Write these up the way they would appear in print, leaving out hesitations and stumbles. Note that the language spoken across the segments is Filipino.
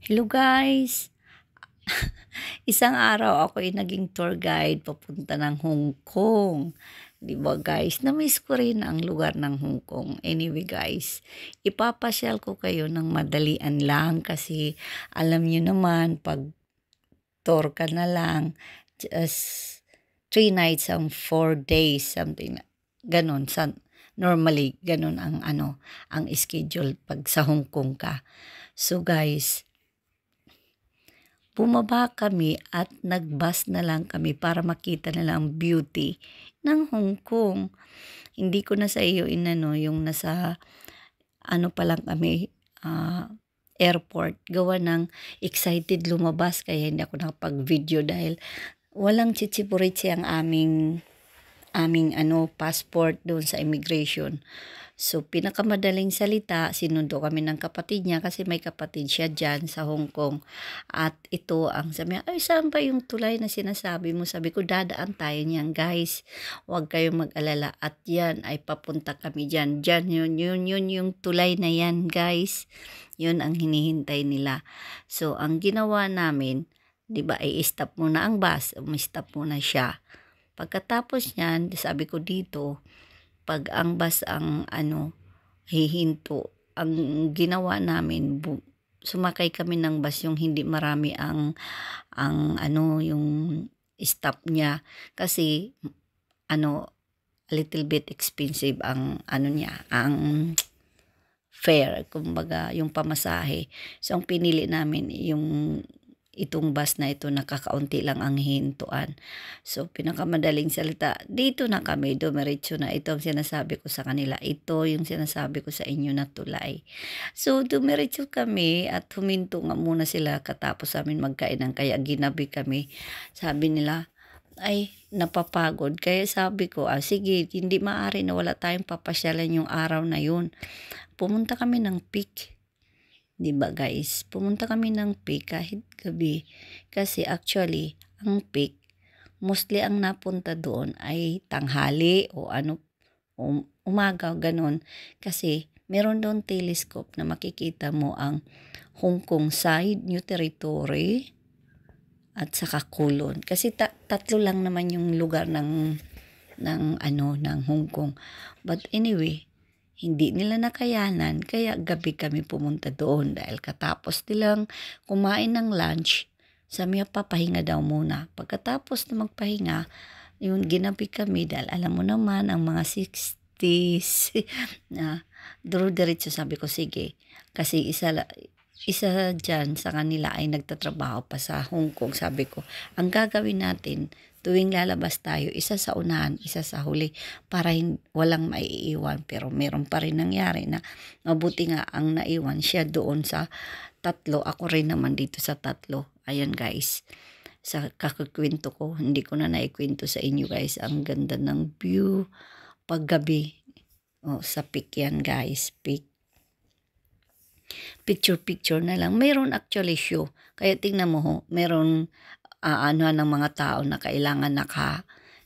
Hello guys! Isang araw ako ay naging tour guide papunta ng Hong Kong. 'Di ba guys, na-miss ko rin ang lugar ng Hong Kong. Anyway guys, ipapasyal ko kayo ng madalian lang kasi alam niyo naman pag tour ka na lang, just 3 nights and 4 days, something ganon. Normally, ganon ang schedule pag sa Hong Kong ka. So guys, bumaba kami at nag-bus na lang kami para makita na lang ang beauty ng Hong Kong. Hindi ko na sa iyo yung nasa pa lang kami, airport. Gawa ng excited lumabas kaya hindi ako nakapag-video dahil walang chichipurichi ang aming passport doon sa immigration. So, pinakamadaling salita, sinundo kami ng kapatid niya kasi may kapatid siya dyan sa Hong Kong. At ito ang sabi niya, ay saan ba yung tulay na sinasabi mo? Sabi ko, dadaan tayo niyan guys. Huwag kayong mag-alala. At yan ay papunta kami dyan. Dyan yun yung tulay na yan guys. Yun ang hinihintay nila. So, ang ginawa namin, di ba, ay stop muna ang bus. Stop muna siya. Pagkatapos niyan, sabi ko dito, pag ang bus ang hihinto, ang ginawa namin, sumakay kami ng bus yung hindi marami ang yung stop niya kasi a little bit expensive ang niya, ang fare, kumbaga yung pamasahe. So ang pinili namin yung itong bus na ito, nakakaunti lang ang hintuan. So, pinakamadaling salita, dito na kami, dumiretso na. Ito ang sinasabi ko sa kanila. Ito yung sinasabi ko sa inyo na tulay. So, dumiretso kami at huminto nga muna sila katapos amin magkainan. Kaya ginabi kami. Sabi nila, ay, napapagod. Kaya sabi ko, sige, hindi maaari na wala tayong papasyalan yung araw na yun. Pumunta kami ng Peak. Diba guys, pumunta kami ng Peak kahit gabi kasi actually ang Peak mostly ang napunta doon ay tanghali o umaga ganon kasi meron doon telescope na makikita mo ang Hong Kong side, New Territory at saka Kulon kasi tatlo lang naman yung lugar ng Hong Kong. But anyway, hindi nila nakayanan, kaya gabi kami pumunta doon dahil katapos nilang kumain ng lunch, sabi niya papahinga daw muna. Pagkatapos na magpahinga, yung ginabi kami dahil alam mo naman ang mga 60s na diretso sabi ko sige. Kasi isa dyan sa kanila ay nagtatrabaho pa sa Hong Kong. Sabi ko, ang gagawin natin, tuwing lalabas tayo, isa sa unahan, isa sa huli, para walang maiiwan. Pero meron pa rin nangyari na mabuti nga ang naiwan siya doon sa tatlo. Ako rin naman dito sa tatlo. Ayan guys, sa kakikwento ko, hindi ko na naikwento sa inyo guys. Ang ganda ng view paggabi. Sa Peak yan guys, Peak. Picture na lang. Meron actually show. Kaya tingnan mo meron ng mga tao na kailangan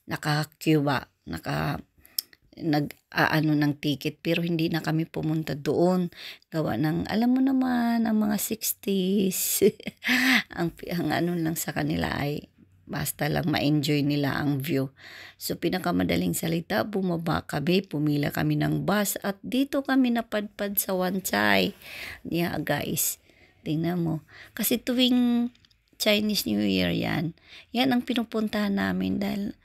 naka-queue ng ticket pero hindi na kami pumunta doon. Gawa ng alam mo naman ang mga 60s ang lang sa kanila ay basta lang ma-enjoy nila ang view. So, pinakamadaling salita, bumaba kami, pumila kami ng bus at dito kami napadpad sa Wan Chai. Yeah, guys. Tingnan mo. Kasi tuwing Chinese New Year yan ang pinupuntahan namin dahil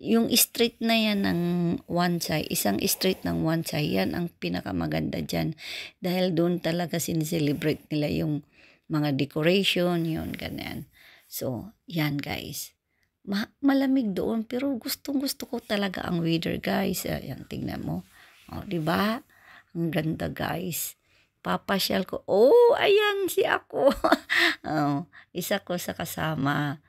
yung street na yan ng Wan Chai, isang street ng Wan Chai, yan ang pinakamaganda dyan. Dahil doon talaga sinicelebrate nila yung mga decoration, yun, ganyan. So, yan guys. Malamig doon pero gustong-gusto ko talaga ang weather guys. Ayan, tingnan mo. Diba? Ang ganda guys. Papasyal ko. Ayan si ako. Isa ko sa kasama.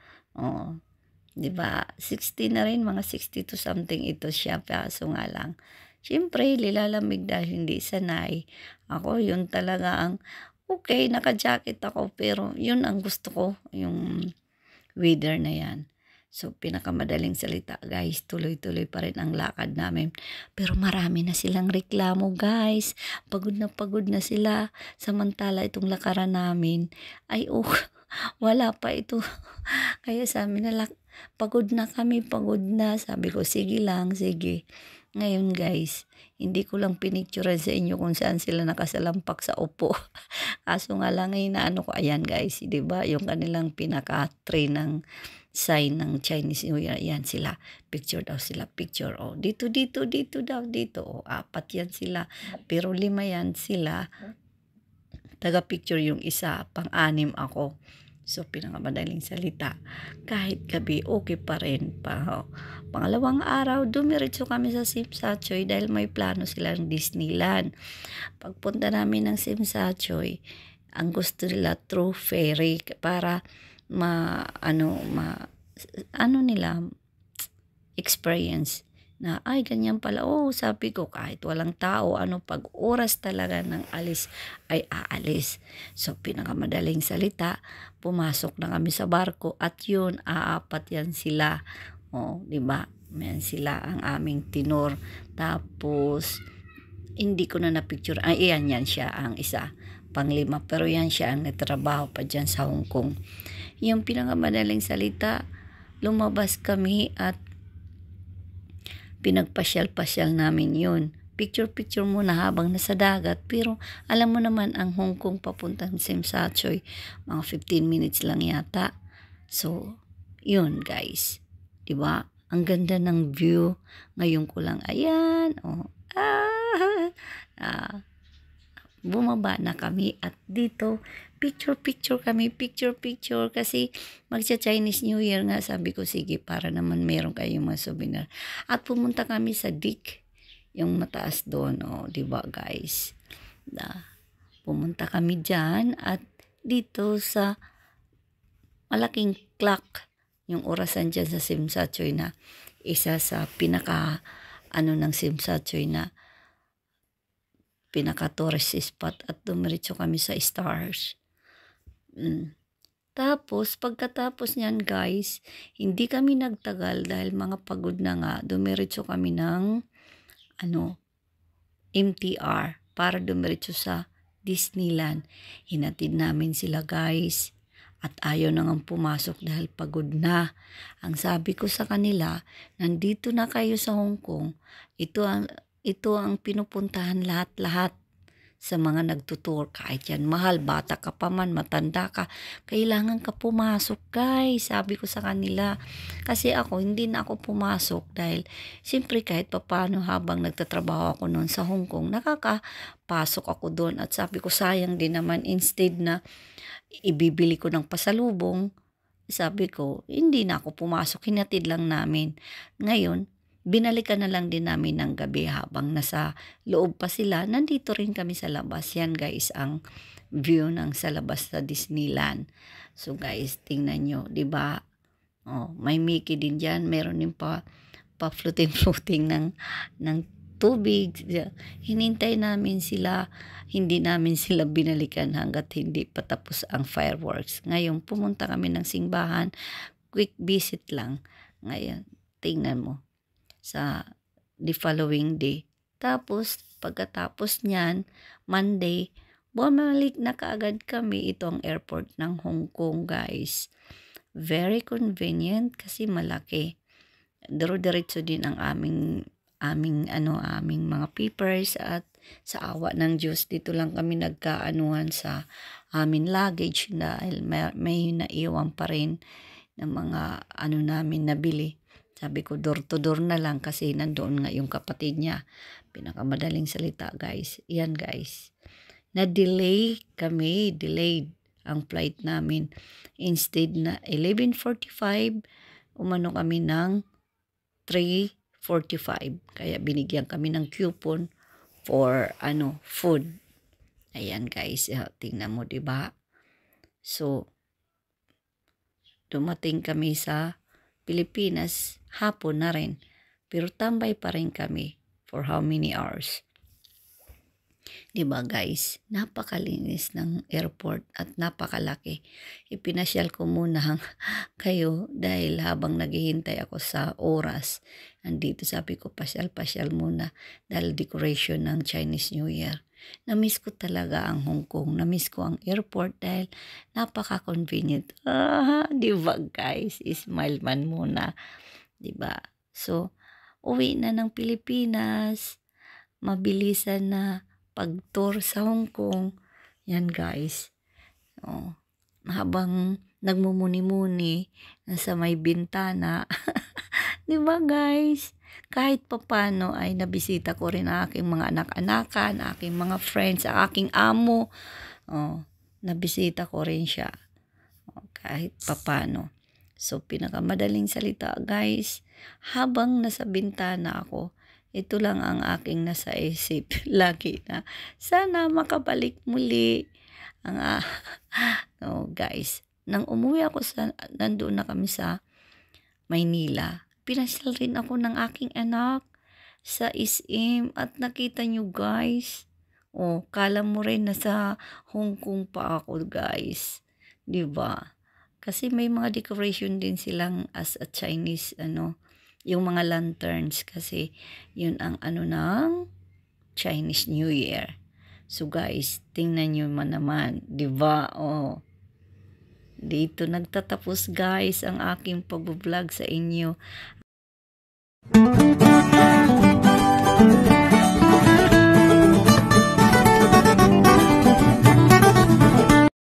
Diba? 60 na rin, mga 62 something ito siya. Kaso nga lang. Siyempre, lilalamig dahil hindi sanay. Ako, yun talaga ang okay, naka-jacket ako pero yun ang gusto ko, yung weather na yan. So, pinakamadaling salita, guys, tuloy-tuloy pa rin ang lakad namin. Pero marami na silang reklamo, guys. Pagod na sila. Samantala, itong lakaran namin, ay, wala pa ito. Kaya sabi nila, pagod na kami, pagod na. Sabi ko, sige lang, sige. Ngayon, guys, hindi ko lang pinicturean sa inyo kung saan sila nakasalampak sa upo. Kaso nga lang, inaano ko, ayan, guys, di ba? Yung kanilang pinaka-tray ng sign ng Chinese New Year, yan sila. Picture daw sila, picture. Oh, dito daw, dito. Oh, 4 yan sila. Pero 5 yan sila. Taga-picture yung isa, 5 ako. So, pinakamadaling salita. Kahit gabi, okay pa rin. Pangalawang araw, dumiretso kami sa Simsachoy dahil may plano silang Disneyland. Pagpunta namin ng Simsachoy, ang gusto nila through ferry para experience na ay ganyan pala. Sabi ko kahit walang tao, pag oras talaga ng alis ay aalis. So pinakamadaling salita, pumasok na kami sa barko at yun, 4 yan sila. Di ba? Yan sila ang aming tinor. Tapos hindi ko na na-picture. Ay, yan siya ang isa. 5, pero yan siya ang natrabaho pa dyan sa Hong Kong. Yung pinakamadaling salita, lumabas kami at pinagpasyal-pasyal namin yun. Picture muna habang nasa dagat. Pero alam mo naman ang Hong Kong papuntang Simsachoy, mga 15 minutes lang yata. So, yun guys. Diba? Ang ganda ng view. Ngayon ko lang, ayan. Bumaba na kami at dito picture kami, picture kasi magsa-Chinese New Year nga. Sabi ko sige para naman meron kayong mga souvenir. At pumunta kami sa Dick, yung mataas doon, di ba guys? Pumunta kami diyan at dito sa malaking clock, yung orasan diyan sa Simsachoy na isa sa pinaka ng Simsachoy na pinaka-tourist spot at dumiretso kami sa stars. Tapos, pagkatapos niyan guys, hindi kami nagtagal dahil mga pagod na nga, dumiretso kami ng MTR para dumiretso sa Disneyland. Hinatid namin sila guys at ayaw na nga pumasok dahil pagod na. Ang sabi ko sa kanila, nandito na kayo sa Hong Kong, ito ang pinupuntahan lahat sa mga nagtutour. Kahit yan mahal, bata ka pa man, matanda ka, kailangan ka pumasok guys. Sabi ko sa kanila. Kasi ako, hindi na ako pumasok dahil siyempre kahit papano habang nagtatrabaho ako noon sa Hong Kong, nakakapasok ako doon. At sabi ko sayang din naman, instead na ibibili ko ng pasalubong, sabi ko, hindi na ako pumasok, hinatid lang namin. Ngayon, binalikan na lang din namin ng gabi habang nasa loob pa sila. Nandito rin kami sa labas. Yan guys ang view ng sa labas sa Disneyland. So guys, tingnan nyo, di ba? May Mickey din dyan. Meron din pa floating ng tubig. Hinintay namin sila. Hindi namin sila binalikan hanggat hindi patapos ang fireworks. Ngayon, pumunta kami ng simbahan. Quick visit lang. Ngayon, tingnan mo. Sa the following day. Tapos, pagkatapos niyan, Monday, bumalik na kaagad kami. Ito ang airport ng Hong Kong, guys. Very convenient kasi malaki. Diretso din ang aming mga papers at sa awa ng Diyos, dito lang kami nagkaanuhan sa aming luggage dahil may naiwan pa rin ng mga namin nabili. Sabi ko, door to door na lang kasi nandoon nga yung kapatid niya. Pinakamadaling salita, guys. Yan, guys. Delayed ang flight namin. Instead na 11:45, umano kami ng 3:45. Kaya binigyan kami ng coupon for food. Ayan, guys. Tingnan mo, diba? So, dumating kami sa Pilipinas, hapon na rin. Pero tambay pa rin kami for how many hours? 'Di ba guys? Napakalinis ng airport at napakalaki. Ipinasyal ko muna kayo dahil habang naghihintay ako sa oras, andito sabi ko pasyal-pasyal muna dahil decoration ng Chinese New Year. Na-miss ko talaga ang Hong Kong. Na-miss ko ang airport dahil napaka-convenient. 'Di ba guys? Smile man muna, 'di ba? So, uwi na ng Pilipinas. Mabilisan na pag-tour sa Hong Kong. Yan guys. Oh, habang nagmumuni-muni nasa may bintana, 'di ba guys? Kahit papano ay nabisita ko rin ang aking mga anak-anakan, aking mga friends, ang aking amo. Oh, nabisita ko rin siya. Oh, kahit papano. So, pinakamadaling salita guys, habang nasa bintana ako, ito lang ang aking nasa isip lagi na sana makabalik muli ang no guys. Nang umuwi ako nandoon na kami sa Maynila, pinasyal rin ako ng aking anak sa SM at nakita nyo guys. Oh, kala mo rin nasa Hong Kong pa ako guys. 'Di ba? Kasi may mga decoration din silang as a Chinese yung mga lanterns kasi yun ang ng Chinese New Year. So guys, tingnan nyo naman, 'di ba? Oh. Dito nagtatapos guys ang aking pag-vlog sa inyo.